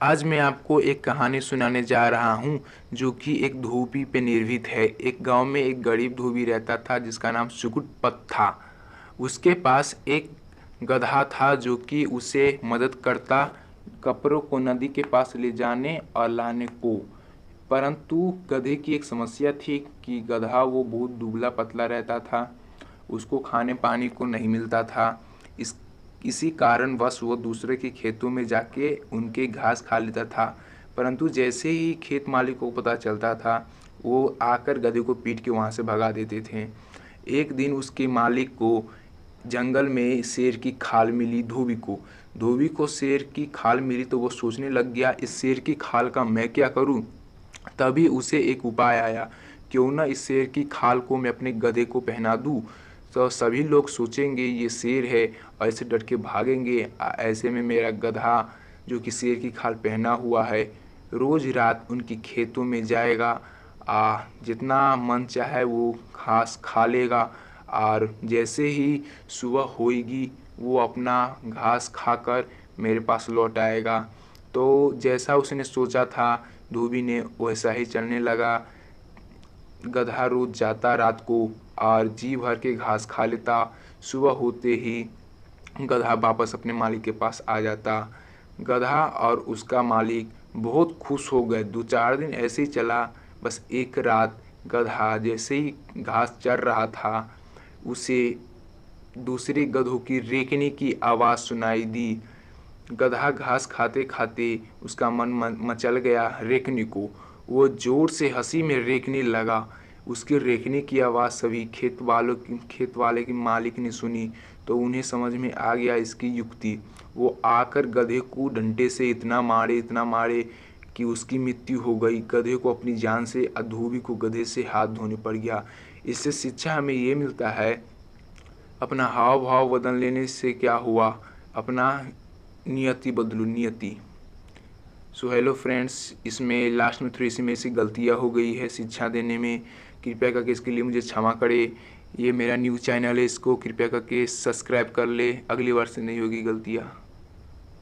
आज मैं आपको एक कहानी सुनाने जा रहा हूँ जो कि एक धोबी पे निर्मित है। एक गांव में एक गरीब धोबी रहता था जिसका नाम सुकुटपत था। उसके पास एक गधा था जो कि उसे मदद करता कपड़ों को नदी के पास ले जाने और लाने को। परंतु गधे की एक समस्या थी कि गधा वो बहुत दुबला पतला रहता था। उसको खाने पानी को नहीं मिलता था। इस इसी कारणवश वो दूसरे के खेतों में जाके उनके घास खा लेता था। परंतु जैसे ही खेत मालिक को पता चलता था, वो आकर गधे को पीट के वहाँ से भगा देते थे। एक दिन उसके मालिक को जंगल में शेर की खाल मिली धोबी को। धोबी को शेर की खाल मिली तो वो सोचने लग गया, इस शेर की खाल का मैं क्या करूं। तभी उसे एक उपाय आया, क्यों ना इस शेर की खाल को मैं अपने गधे को पहना दूं, तो सभी लोग सोचेंगे ये शेर है और ऐसे डट के भागेंगे। ऐसे में मेरा गधा जो कि शेर की खाल पहना हुआ है, रोज रात उनकी खेतों में जाएगा। जितना मन चाहे वो घास खा लेगा और जैसे ही सुबह होएगी वो अपना घास खाकर मेरे पास लौट आएगा। तो जैसा उसने सोचा था धोबी ने वैसा ही चलने लगा। गधा रोज जाता रात को और जी भर के घास खा लेता। सुबह होते ही गधा वापस अपने मालिक के पास आ जाता। गधा और उसका मालिक बहुत खुश हो गए। 2-4 दिन ऐसे ही चला। बस एक रात गधा जैसे ही घास चर रहा था, उसे दूसरे गधों की रेंकने की आवाज़ सुनाई दी। गधा घास खाते खाते उसका मन मचल गया रेंकने को। वो जोर से हंसी में रेंकने लगा। उसके रेंकने की आवाज़ सभी खेत वाले की मालिक ने सुनी तो उन्हें समझ में आ गया इसकी युक्ति। वो आकर गधे को डंडे से इतना मारे कि उसकी मृत्यु हो गई। गधे को अपनी जान से, धोबी को गधे से हाथ धोने पड़ गया। इससे शिक्षा हमें ये मिलता है, अपना हाव भाव बदल लेने से क्या हुआ, अपना नियति बदलो, नियति। सो हेलो फ्रेंड्स, इसमें लास्ट में थोड़ी सी मेरी से गलतियाँ हो गई है शिक्षा देने में। कृपया करके इसके लिए मुझे क्षमा करें। ये मेरा न्यूज़ चैनल है, इसको कृपया करके सब्सक्राइब कर ले, अगली बार से नहीं होगी गलतियाँ।